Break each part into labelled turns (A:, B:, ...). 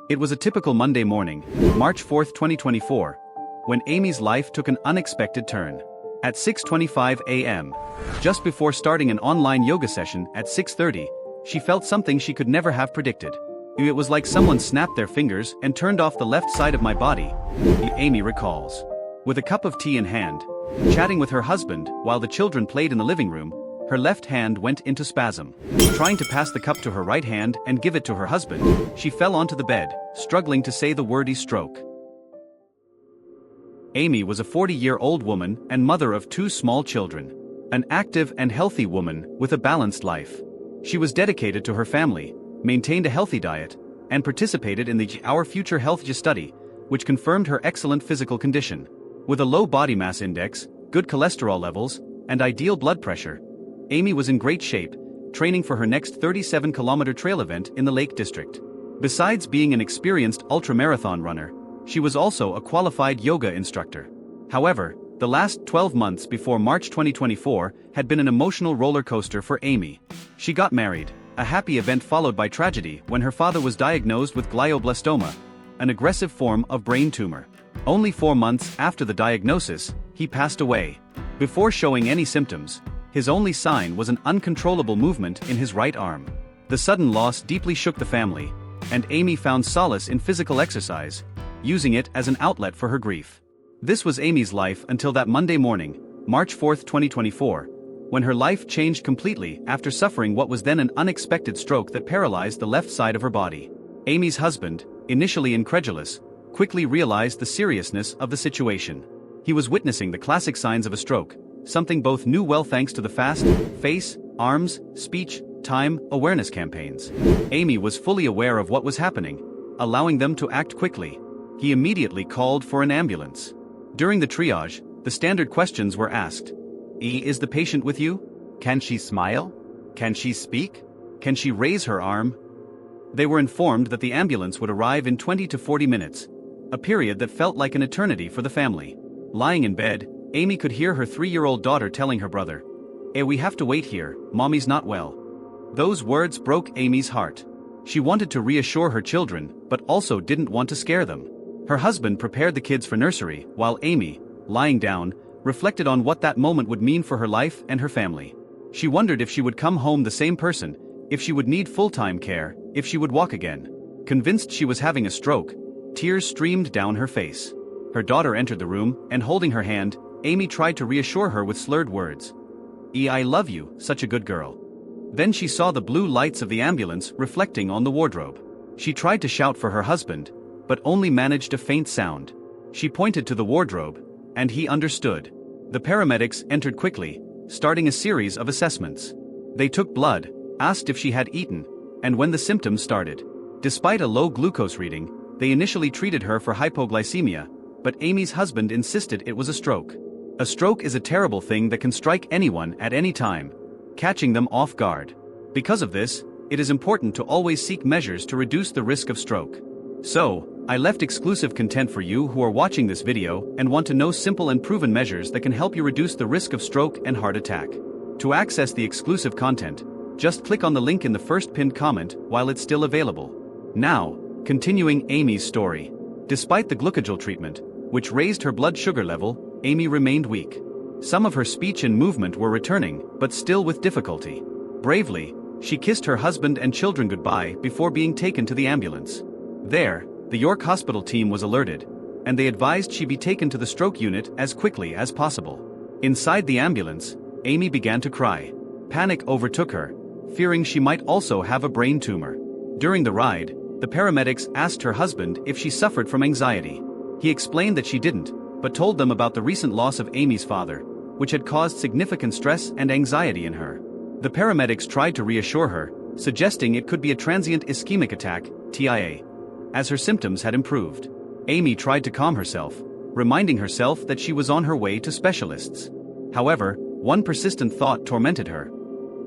A: It was a typical Monday morning, March 4, 2024, when Aimee's life took an unexpected turn. At 6:25 a.m., just before starting an online yoga session at 6:30, she felt something she could never have predicted. It was like someone snapped their fingers and turned off the left side of my body, Aimee recalls. With a cup of tea in hand, chatting with her husband while the children played in the living room, her left hand went into spasm. Trying to pass the cup to her right hand and give it to her husband, she fell onto the bed, struggling to say the word stroke. Aimee was a 40-year-old woman and mother of 2 small children. An active and healthy woman with a balanced life. She was dedicated to her family, maintained a healthy diet, and participated in the Our Future Health study, which confirmed her excellent physical condition. With a low body mass index, good cholesterol levels, and ideal blood pressure, Aimee was in great shape, training for her next 37-kilometer trail event in the Lake District. Besides being an experienced ultramarathon runner, she was also a qualified yoga instructor. However, the last 12 months before March 2024 had been an emotional roller coaster for Aimee. She got married, a happy event followed by tragedy when her father was diagnosed with glioblastoma, an aggressive form of brain tumor. Only 4 months after the diagnosis, he passed away. Before showing any symptoms, his only sign was an uncontrollable movement in his right arm. The sudden loss deeply shook the family, and Aimee found solace in physical exercise, using it as an outlet for her grief. This was Aimee's life until that Monday morning, March 4, 2024, when her life changed completely after suffering what was then an unexpected stroke that paralyzed the left side of her body. Aimee's husband, initially incredulous, quickly realized the seriousness of the situation. He was witnessing the classic signs of a stroke, something both knew well thanks to the fast, face, arms, speech, time, awareness campaigns. Aimee was fully aware of what was happening, allowing them to act quickly. He immediately called for an ambulance. During the triage, the standard questions were asked. Is the patient with you? Can she smile? Can she speak? Can she raise her arm? They were informed that the ambulance would arrive in 20 to 40 minutes, a period that felt like an eternity for the family. Lying in bed, Aimee could hear her 3-year-old daughter telling her brother, we have to wait here, mommy's not well. Those words broke Aimee's heart. She wanted to reassure her children, but also didn't want to scare them. Her husband prepared the kids for nursery, while Aimee, lying down, reflected on what that moment would mean for her life and her family. She wondered if she would come home the same person, if she would need full-time care, if she would walk again. Convinced she was having a stroke, tears streamed down her face. Her daughter entered the room, and holding her hand, Aimee tried to reassure her with slurred words. I love you, such a good girl. Then she saw the blue lights of the ambulance reflecting on the wardrobe. She tried to shout for her husband, but only managed a faint sound. She pointed to the wardrobe, and he understood. The paramedics entered quickly, starting a series of assessments. They took blood, asked if she had eaten, and when the symptoms started. Despite a low glucose reading, they initially treated her for hypoglycemia, but Aimee's husband insisted it was a stroke. A stroke is a terrible thing that can strike anyone at any time, catching them off guard. Because of this, it is important to always seek measures to reduce the risk of stroke. So, I left exclusive content for you who are watching this video and want to know simple and proven measures that can help you reduce the risk of stroke and heart attack. To access the exclusive content, just click on the link in the first pinned comment while it's still available. Now, continuing Aimee's story. Despite the glucogyl treatment, which raised her blood sugar level, Aimee remained weak. Some of her speech and movement were returning, but still with difficulty. Bravely, she kissed her husband and children goodbye before being taken to the ambulance. There, the York Hospital team was alerted, and they advised she be taken to the stroke unit as quickly as possible. Inside the ambulance, Aimee began to cry. Panic overtook her, fearing she might also have a brain tumor. During the ride, the paramedics asked her husband if she suffered from anxiety. He explained that she didn't, but told them about the recent loss of Aimee's father, which had caused significant stress and anxiety in her. The paramedics tried to reassure her, suggesting it could be a transient ischemic attack, TIA, as her symptoms had improved. Aimee tried to calm herself, reminding herself that she was on her way to specialists. However, one persistent thought tormented her.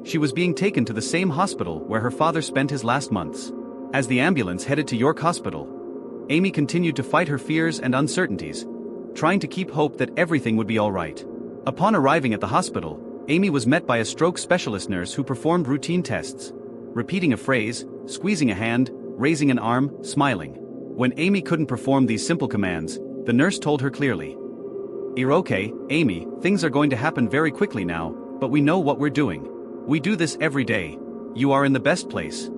A: She was being taken to the same hospital where her father spent his last months. As the ambulance headed to York Hospital, Aimee continued to fight her fears and uncertainties, trying to keep hope that everything would be all right. Upon arriving at the hospital, Aimee was met by a stroke specialist nurse who performed routine tests, repeating a phrase, squeezing a hand, raising an arm, smiling. When Aimee couldn't perform these simple commands, the nurse told her clearly, "You're okay, Aimee, things are going to happen very quickly now, but we know what we're doing. We do this every day. You are in the best place."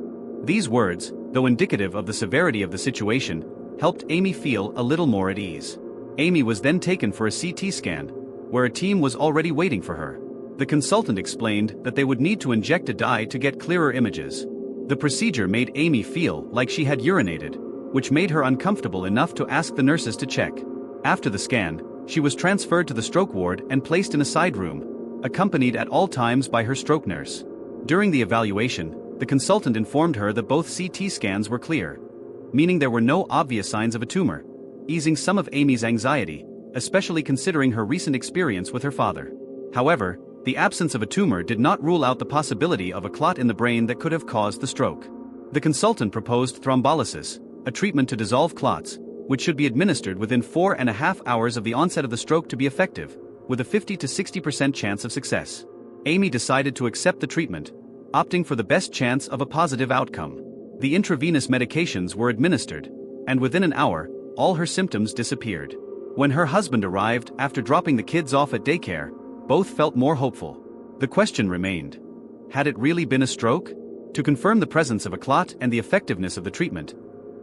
A: These words, though indicative of the severity of the situation, helped Aimee feel a little more at ease. Aimee was then taken for a CT scan, where a team was already waiting for her. The consultant explained that they would need to inject a dye to get clearer images. The procedure made Aimee feel like she had urinated, which made her uncomfortable enough to ask the nurses to check. After the scan, she was transferred to the stroke ward and placed in a side room, accompanied at all times by her stroke nurse. During the evaluation, the consultant informed her that both CT scans were clear, meaning there were no obvious signs of a tumor, easing some of Aimee's anxiety, especially considering her recent experience with her father. However, the absence of a tumor did not rule out the possibility of a clot in the brain that could have caused the stroke. The consultant proposed thrombolysis, a treatment to dissolve clots, which should be administered within 4.5 hours of the onset of the stroke to be effective, with a 50 to 60% chance of success. Aimee decided to accept the treatment, opting for the best chance of a positive outcome. The intravenous medications were administered, and within an hour, all her symptoms disappeared. When her husband arrived after dropping the kids off at daycare, both felt more hopeful. The question remained: had it really been a stroke? To confirm the presence of a clot and the effectiveness of the treatment,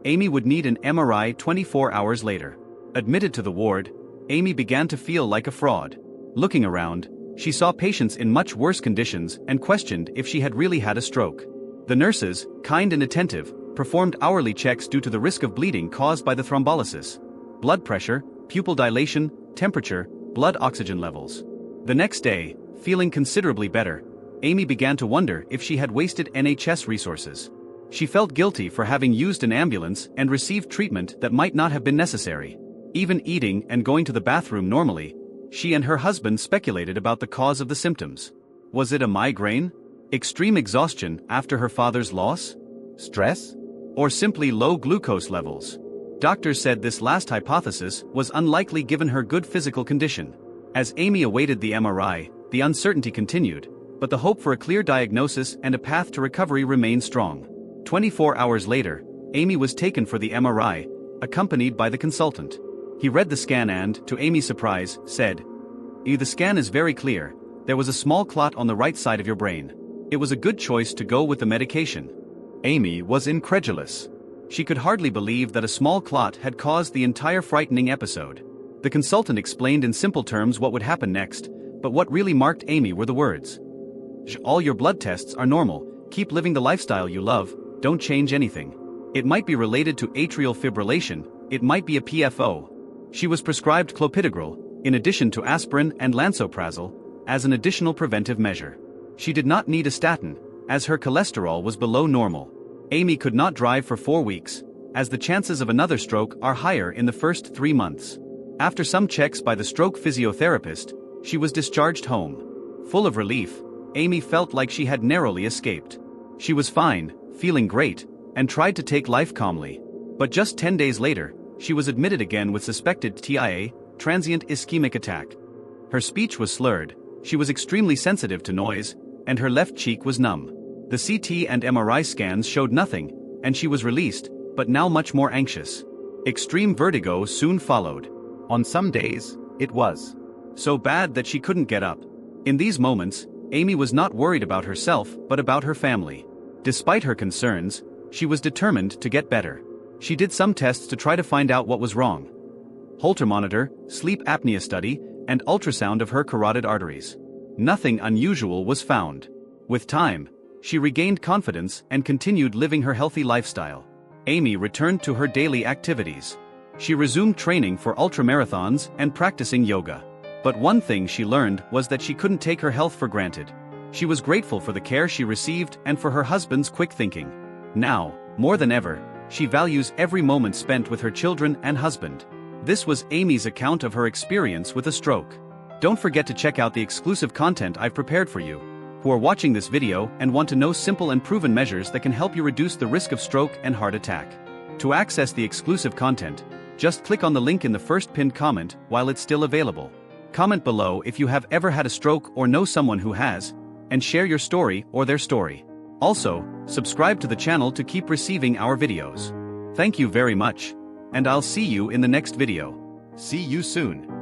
A: Aimee would need an MRI 24 hours later. Admitted to the ward, Aimee began to feel like a fraud. Looking around, she saw patients in much worse conditions and questioned if she had really had a stroke. The nurses, kind and attentive, performed hourly checks due to the risk of bleeding caused by the thrombolysis, blood pressure, pupil dilation, temperature, blood oxygen levels. The next day, feeling considerably better, Aimee began to wonder if she had wasted NHS resources. She felt guilty for having used an ambulance and received treatment that might not have been necessary. Even eating and going to the bathroom normally, she and her husband speculated about the cause of the symptoms. Was it a migraine? Extreme exhaustion after her father's loss? Stress? Or simply low glucose levels? Doctors said this last hypothesis was unlikely given her good physical condition. As Aimee awaited the MRI, the uncertainty continued, but the hope for a clear diagnosis and a path to recovery remained strong. 24 hours later, Aimee was taken for the MRI, accompanied by the consultant. He read the scan and, to Aimee's surprise, said, "The scan is very clear. There was a small clot on the right side of your brain. It was a good choice to go with the medication." Aimee was incredulous. She could hardly believe that a small clot had caused the entire frightening episode. The consultant explained in simple terms what would happen next, but what really marked Aimee were the words: "All your blood tests are normal, keep living the lifestyle you love, don't change anything. It might be related to atrial fibrillation, it might be a PFO." She was prescribed clopidogrel, in addition to aspirin and lansoprazole, as an additional preventive measure. She did not need a statin, as her cholesterol was below normal. Aimee could not drive for 4 weeks, as the chances of another stroke are higher in the first 3 months. After some checks by the stroke physiotherapist, she was discharged home. Full of relief, Aimee felt like she had narrowly escaped. She was fine, feeling great, and tried to take life calmly. But just 10 days later, she was admitted again with suspected TIA, transient ischemic attack. Her speech was slurred, she was extremely sensitive to noise, and her left cheek was numb. The CT and MRI scans showed nothing, and she was released, but now much more anxious. Extreme vertigo soon followed. On some days, it was so bad that she couldn't get up. In these moments, Aimee was not worried about herself but about her family. Despite her concerns, she was determined to get better. She did some tests to try to find out what was wrong. Holter monitor, sleep apnea study, and ultrasound of her carotid arteries. Nothing unusual was found. With time, she regained confidence and continued living her healthy lifestyle. Aimee returned to her daily activities. She resumed training for ultramarathons and practicing yoga. But one thing she learned was that she couldn't take her health for granted. She was grateful for the care she received and for her husband's quick thinking. Now, more than ever, she values every moment spent with her children and husband. This was Aimee's account of her experience with a stroke. Don't forget to check out the exclusive content I've prepared for you, who are watching this video and want to know simple and proven measures that can help you reduce the risk of stroke and heart attack. To access the exclusive content, just click on the link in the first pinned comment while it's still available. Comment below if you have ever had a stroke or know someone who has, and share your story or their story. Also, subscribe to the channel to keep receiving our videos. Thank you very much. and I'll see you in the next video. See you soon.